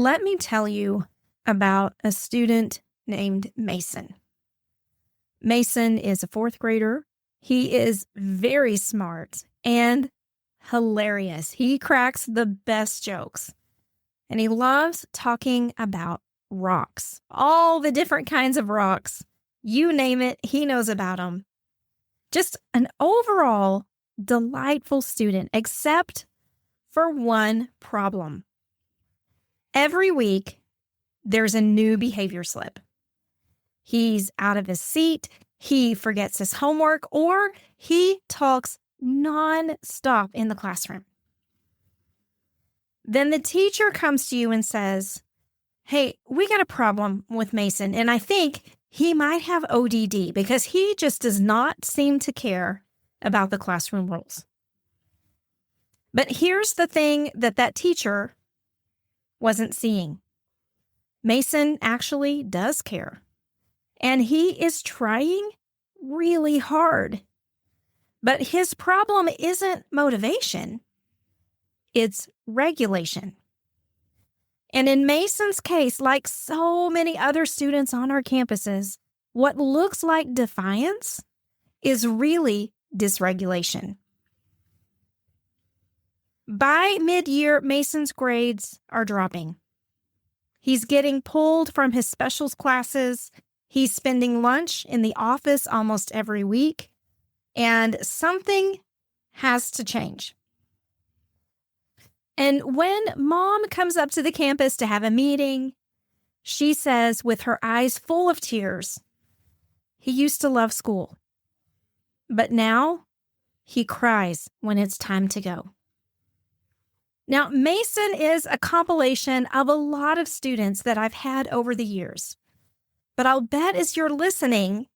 let me tell you about a student named Mason. Mason is a fourth grader. He is very smart and hilarious. He cracks the best jokes. And he loves talking about rocks, all the different kinds of rocks. You name it, he knows about them. Just an overall delightful student, except for one problem. Every week, there's a new behavior slip. He's out of his seat, he forgets his homework, or he talks non-stop in the classroom. Then the teacher comes to you and says, "Hey, we got a problem with Mason, and I think he might have ODD because he just does not seem to care about the classroom rules." But here's the thing that teacher wasn't seeing. Mason actually does care, and he is trying really hard. But his problem isn't motivation, it's regulation. And in Mason's case, like so many other students on our campuses, what looks like defiance is really dysregulation. By mid-year, Mason's grades are dropping. He's getting pulled from his specials classes. He's spending lunch in the office almost every week. And something has to change. And when mom comes up to the campus to have a meeting, she says with her eyes full of tears, "He used to love school, but now he cries when it's time to go." Now, Mason is a compilation of a lot of students that I've had over the years. But I'll bet as you're listening,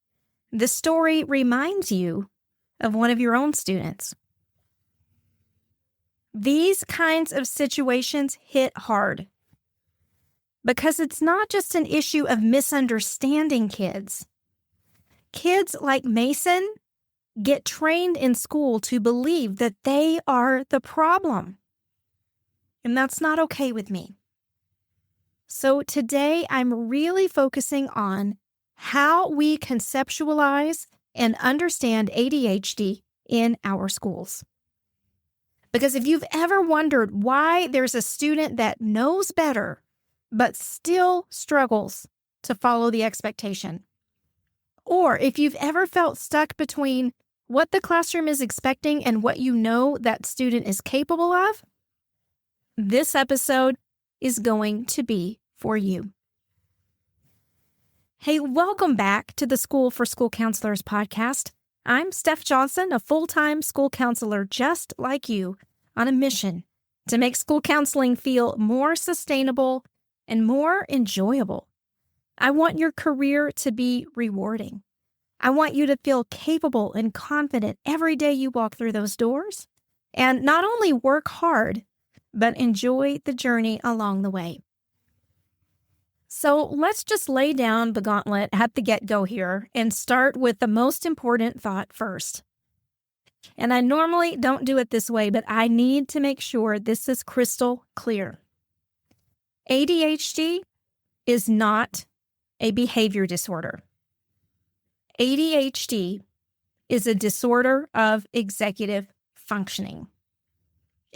the story reminds you of one of your own students. These kinds of situations hit hard because it's not just an issue of misunderstanding kids. Kids like Mason get trained in school to believe that they are the problem. And that's not okay with me. So today I'm really focusing on how we conceptualize and understand ADHD in our schools. Because if you've ever wondered why there's a student that knows better but still struggles to follow the expectation, or if you've ever felt stuck between what the classroom is expecting and what you know that student is capable of, this episode is going to be for you. Hey, welcome back to the School for School Counselors podcast. I'm Steph Johnson, a full-time school counselor just like you, on a mission to make school counseling feel more sustainable and more enjoyable. I want your career to be rewarding. I want you to feel capable and confident every day you walk through those doors, and not only work hard, but enjoy the journey along the way. So let's just lay down the gauntlet at the get-go here and start with the most important thought first. And I normally don't do it this way, but I need to make sure this is crystal clear. ADHD is not a behavior disorder. ADHD is a disorder of executive functioning.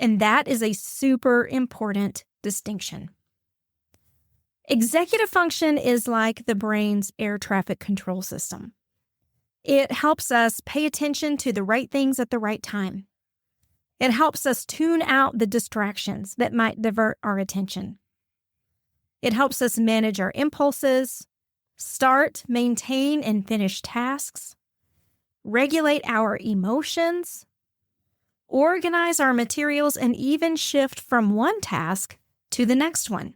And that is a super important distinction. Executive function is like the brain's air traffic control system. It helps us pay attention to the right things at the right time. It helps us tune out the distractions that might divert our attention. It helps us manage our impulses, start, maintain, and finish tasks, regulate our emotions, organize our materials, and even shift from one task to the next one.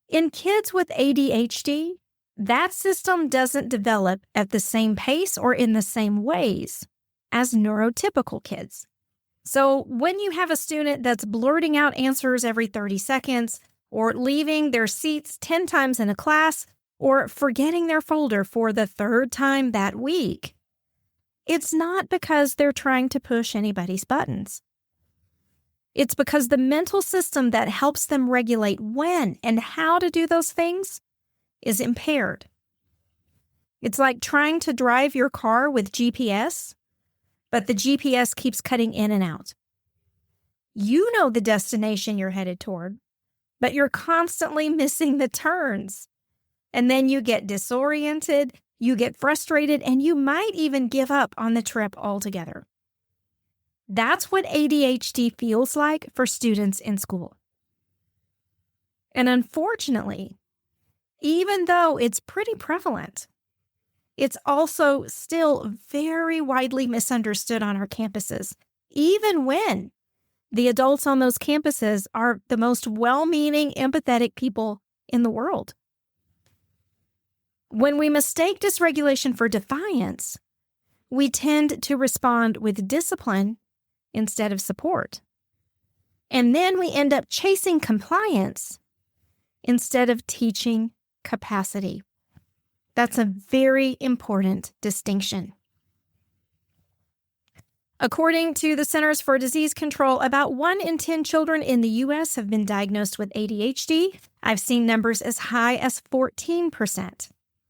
In kids with ADHD, that system doesn't develop at the same pace or in the same ways as neurotypical kids. So when you have a student that's blurting out answers every 30 seconds, or leaving their seats 10 times in a class, or forgetting their folder for the third time that week, it's not because they're trying to push anybody's buttons. It's because the mental system that helps them regulate when and how to do those things is impaired. It's like trying to drive your car with GPS, but the GPS keeps cutting in and out. You know the destination you're headed toward, but you're constantly missing the turns. And then you get disoriented, you get frustrated, and you might even give up on the trip altogether. That's what ADHD feels like for students in school. And unfortunately, even though it's pretty prevalent, it's also still very widely misunderstood on our campuses, even when the adults on those campuses are the most well-meaning, empathetic people in the world. When we mistake dysregulation for defiance, we tend to respond with discipline instead of support. And then we end up chasing compliance instead of teaching capacity. That's a very important distinction. According to the Centers for Disease Control, about 1 in 10 children in the U.S. have been diagnosed with ADHD. I've seen numbers as high as 14%.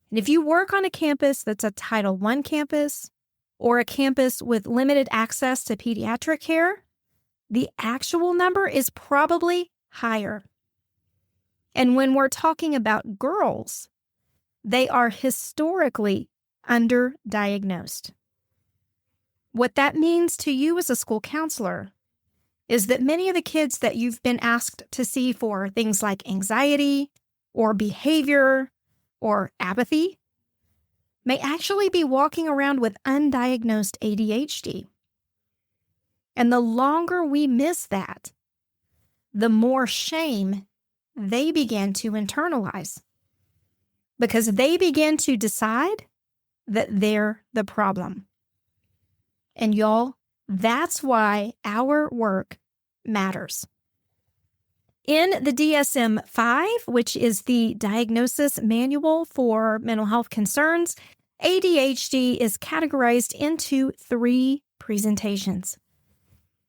And if you work on a campus that's a Title I campus or a campus with limited access to pediatric care, the actual number is probably higher. And when we're talking about girls, they are historically underdiagnosed. What that means to you as a school counselor is that many of the kids that you've been asked to see for things like anxiety or behavior or apathy may actually be walking around with undiagnosed ADHD. And the longer we miss that, the more shame they begin to internalize, because they begin to decide that they're the problem. And y'all, that's why our work matters. In the DSM-5, which is the Diagnosis Manual for Mental Health Concerns, ADHD is categorized into 3 presentations.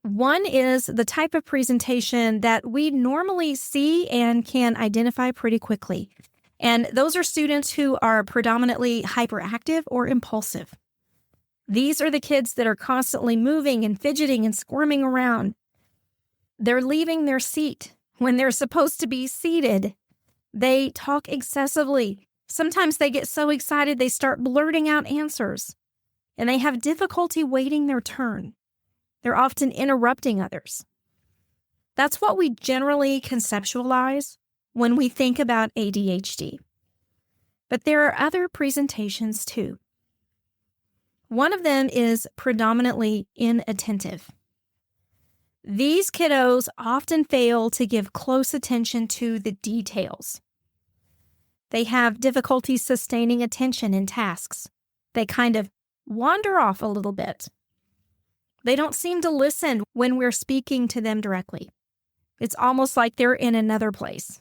One is the type of presentation that we normally see and can identify pretty quickly. And those are students who are predominantly hyperactive or impulsive. These are the kids that are constantly moving and fidgeting and squirming around. They're leaving their seat when they're supposed to be seated. They talk excessively. Sometimes they get so excited they start blurting out answers, and they have difficulty waiting their turn. They're often interrupting others. That's what we generally conceptualize when we think about ADHD. But there are other presentations too. One of them is predominantly inattentive. These kiddos often fail to give close attention to the details. They have difficulty sustaining attention in tasks. They kind of wander off a little bit. They don't seem to listen when we're speaking to them directly. It's almost like they're in another place.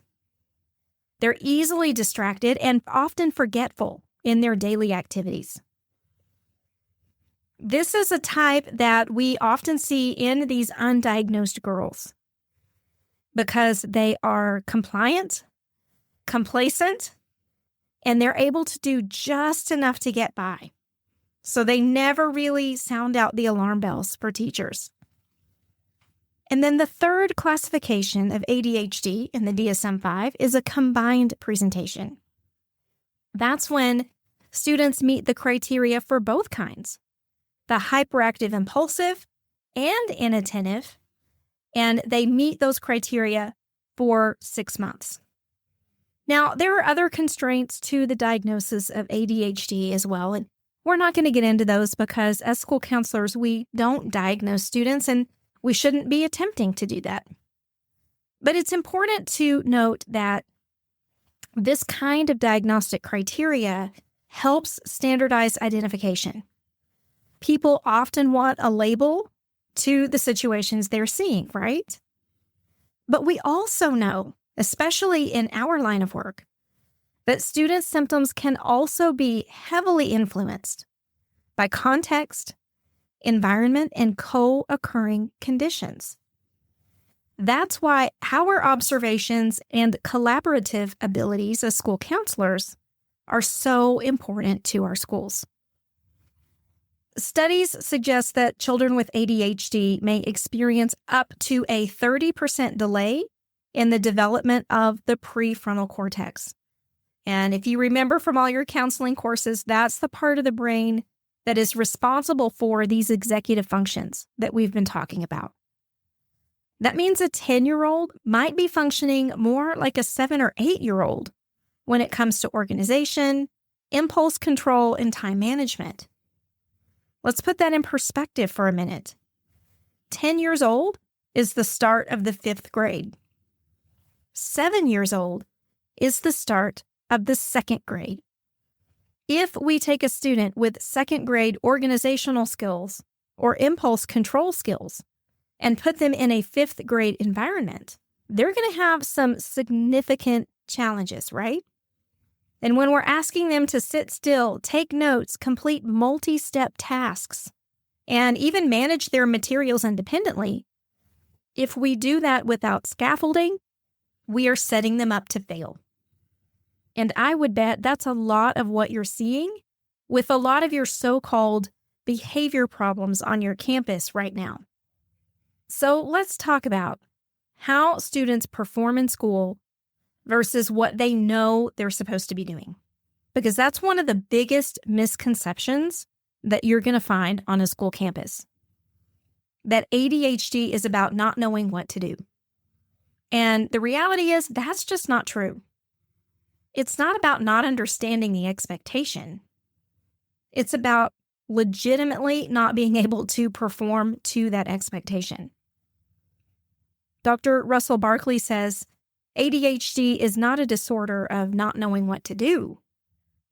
They're easily distracted and often forgetful in their daily activities. This is a type that we often see in these undiagnosed girls because they are compliant, complacent, and they're able to do just enough to get by. So they never really sound out the alarm bells for teachers. And then the third classification of ADHD in the DSM-5 is a combined presentation. That's when students meet the criteria for both kinds, the hyperactive impulsive and inattentive, and they meet those criteria for 6 months. Now, there are other constraints to the diagnosis of ADHD as well, and we're not going to get into those because as school counselors, we don't diagnose students and we shouldn't be attempting to do that. But it's important to note that this kind of diagnostic criteria helps standardize identification. People often want a label to the situations they're seeing, right? But we also know, especially in our line of work, that students' symptoms can also be heavily influenced by context, environment, and co-occurring conditions. That's why our observations and collaborative abilities as school counselors are so important to our schools. Studies suggest that children with ADHD may experience up to a 30% delay in the development of the prefrontal cortex. And if you remember from all your counseling courses, that's the part of the brain that is responsible for these executive functions that we've been talking about. That means a 10-year-old might be functioning more like a 7 or 8-year-old when it comes to organization, impulse control, and time management. Let's put that in perspective for a minute. 10 years old is the start of the 5th grade. 7 years old is the start of the 2nd grade. If we take a student with 2nd grade organizational skills or impulse control skills and put them in a 5th grade environment, they're going to have some significant challenges, right? And when we're asking them to sit still, take notes, complete multi-step tasks, and even manage their materials independently, if we do that without scaffolding, we are setting them up to fail. And I would bet that's a lot of what you're seeing with a lot of your so-called behavior problems on your campus right now. So let's talk about how students perform in school versus what they know they're supposed to be doing. Because that's one of the biggest misconceptions that you're going to find on a school campus. That ADHD is about not knowing what to do. And the reality is that's just not true. It's not about not understanding the expectation. It's about legitimately not being able to perform to that expectation. Dr. Russell Barkley says, ADHD is not a disorder of not knowing what to do.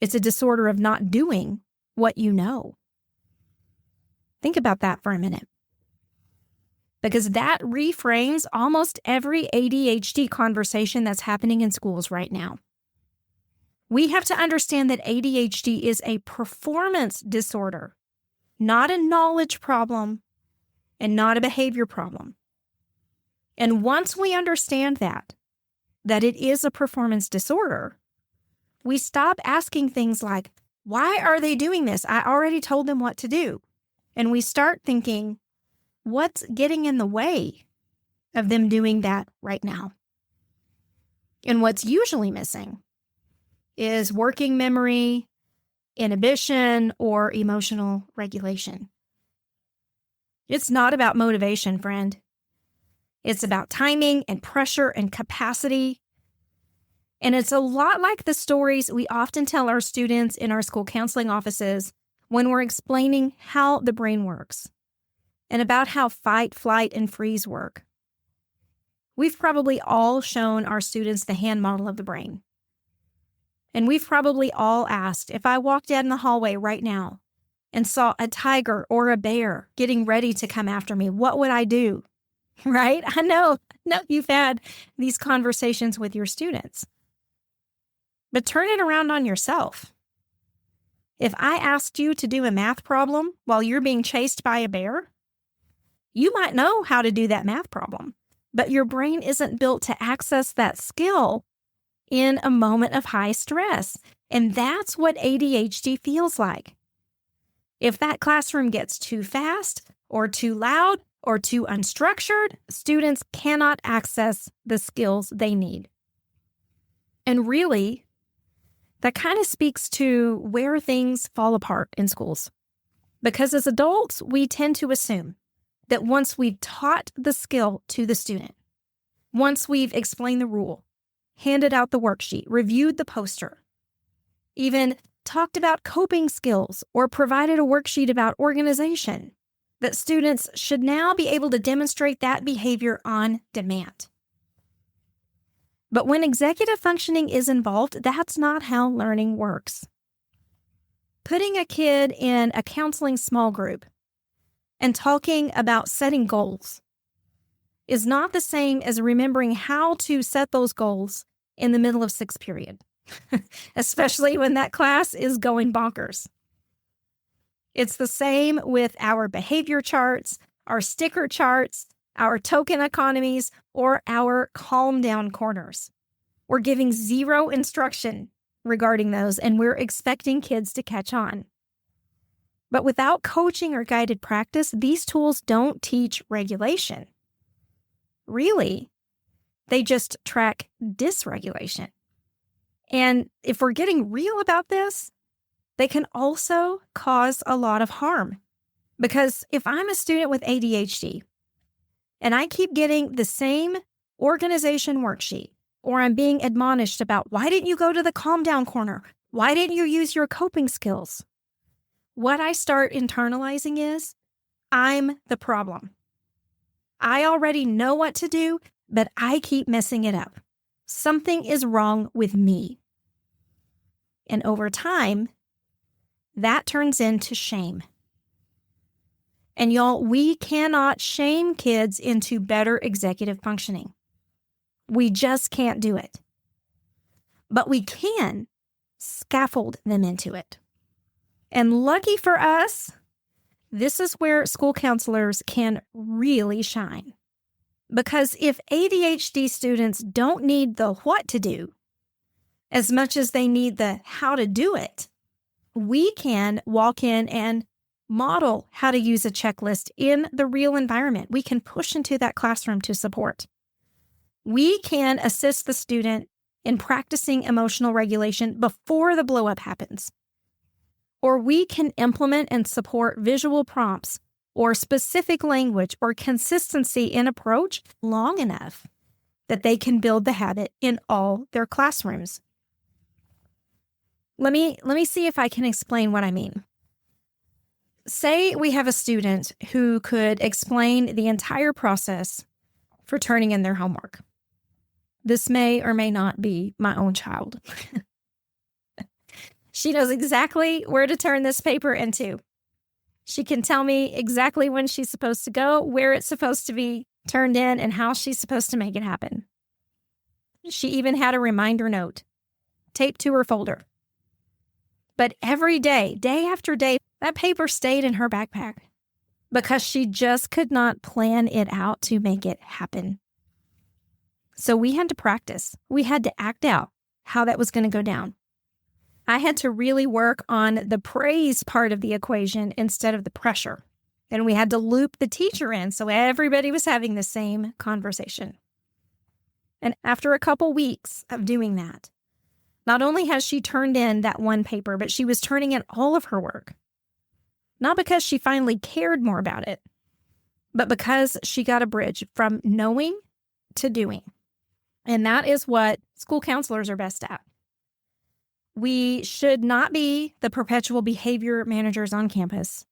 It's a disorder of not doing what you know. Think about that for a minute. Because that reframes almost every ADHD conversation that's happening in schools right now. We have to understand that ADHD is a performance disorder, not a knowledge problem and not a behavior problem. And once we understand that it is a performance disorder, we stop asking things like, why are they doing this? I already told them what to do. And we start thinking, what's getting in the way of them doing that right now? And what's usually missing is working memory, inhibition, or emotional regulation. It's not about motivation, friend. It's about timing and pressure and capacity. And it's a lot like the stories we often tell our students in our school counseling offices when we're explaining how the brain works and about how fight, flight, and freeze work. We've probably all shown our students the hand model of the brain. And we've probably all asked, if I walked down the hallway right now and saw a tiger or a bear getting ready to come after me, what would I do? Right? I know you've had these conversations with your students. But turn it around on yourself. If I asked you to do a math problem while you're being chased by a bear, you might know how to do that math problem, but your brain isn't built to access that skill in a moment of high stress. And that's what ADHD feels like. If that classroom gets too fast or too loud or too unstructured, students cannot access the skills they need. And really, that kind of speaks to where things fall apart in schools. Because as adults, we tend to assume that once we've taught the skill to the student, once we've explained the rule, handed out the worksheet, reviewed the poster, even talked about coping skills or provided a worksheet about organization, that students should now be able to demonstrate that behavior on demand. But when executive functioning is involved, that's not how learning works. Putting a kid in a counseling small group and talking about setting goals is not the same as remembering how to set those goals in the middle of 6th period, especially when that class is going bonkers. It's the same with our behavior charts, our sticker charts, our token economies, or our calm down corners. We're giving zero instruction regarding those, and we're expecting kids to catch on. But without coaching or guided practice, these tools don't teach regulation. Really, they just track dysregulation. And if we're getting real about this, they can also cause a lot of harm. Because if I'm a student with ADHD and I keep getting the same organization worksheet, or I'm being admonished about, why didn't you go to the calm down corner? Why didn't you use your coping skills? What I start internalizing is, I'm the problem. I already know what to do, but I keep messing it up. Something is wrong with me. And over time, that turns into shame. And y'all, we cannot shame kids into better executive functioning. We just can't do it. But we can scaffold them into it. And lucky for us, this is where school counselors can really shine. Because if ADHD students don't need the what to do as much as they need the how to do it, we can walk in and model how to use a checklist in the real environment. We can push into that classroom to support. We can assist the student in practicing emotional regulation before the blow-up happens. Or we can implement and support visual prompts or specific language or consistency in approach long enough that they can build the habit in all their classrooms. Let me see if I can explain what I mean. Say we have a student who could explain the entire process for turning in their homework. This may or may not be my own child. She knows exactly where to turn this paper into. She can tell me exactly when she's supposed to go, where it's supposed to be turned in, and how she's supposed to make it happen. She even had a reminder note taped to her folder. But every day, day after day, that paper stayed in her backpack because she just could not plan it out to make it happen. So we had to practice. We had to act out how that was going to go down. I had to really work on the praise part of the equation instead of the pressure. And we had to loop the teacher in so everybody was having the same conversation. And after a couple weeks of doing that, not only has she turned in that one paper, but she was turning in all of her work. Not because she finally cared more about it, but because she got a bridge from knowing to doing. And that is what school counselors are best at. We should not be the perpetual behavior managers on campus.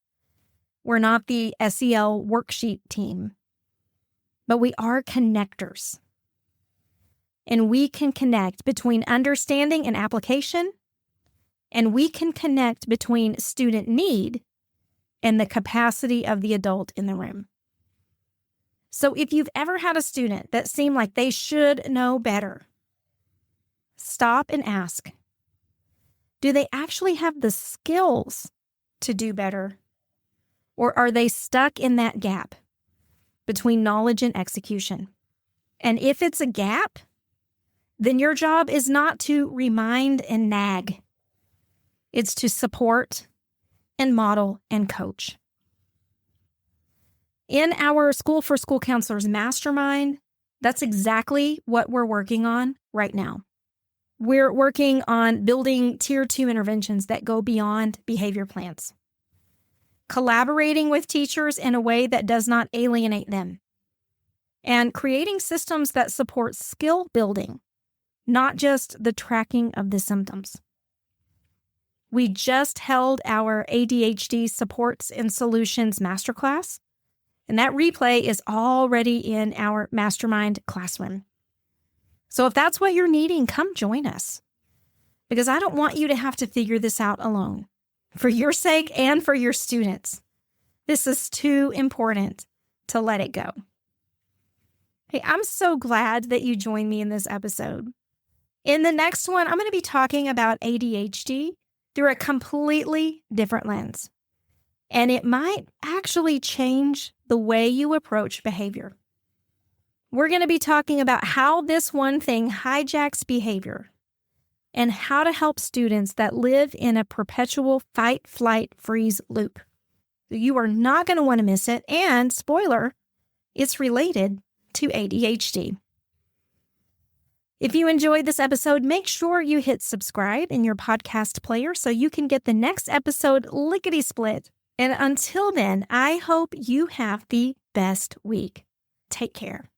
We're not the SEL worksheet team, but we are connectors. And we can connect between understanding and application, and we can connect between student need and the capacity of the adult in the room. So if you've ever had a student that seemed like they should know better, stop and ask, do they actually have the skills to do better? Or are they stuck in that gap between knowledge and execution? And if it's a gap, then your job is not to remind and nag. It's to support and model and coach. In our School for School Counselors Mastermind, that's exactly what we're working on right now. We're working on building Tier 2 interventions that go beyond behavior plans, collaborating with teachers in a way that does not alienate them, and creating systems that support skill building, not just the tracking of the symptoms. We just held our ADHD Supports and Solutions Masterclass, and that replay is already in our Mastermind classroom. So if that's what you're needing, come join us, because I don't want you to have to figure this out alone, for your sake and for your students. This is too important to let it go. Hey, I'm so glad that you joined me in this episode. In the next one, I'm going to be talking about ADHD through a completely different lens. And it might actually change the way you approach behavior. We're going to be talking about how this one thing hijacks behavior and how to help students that live in a perpetual fight, flight, freeze loop. You are not going to want to miss it. And spoiler, it's related to ADHD. If you enjoyed this episode, make sure you hit subscribe in your podcast player so you can get the next episode lickety-split. And until then, I hope you have the best week. Take care.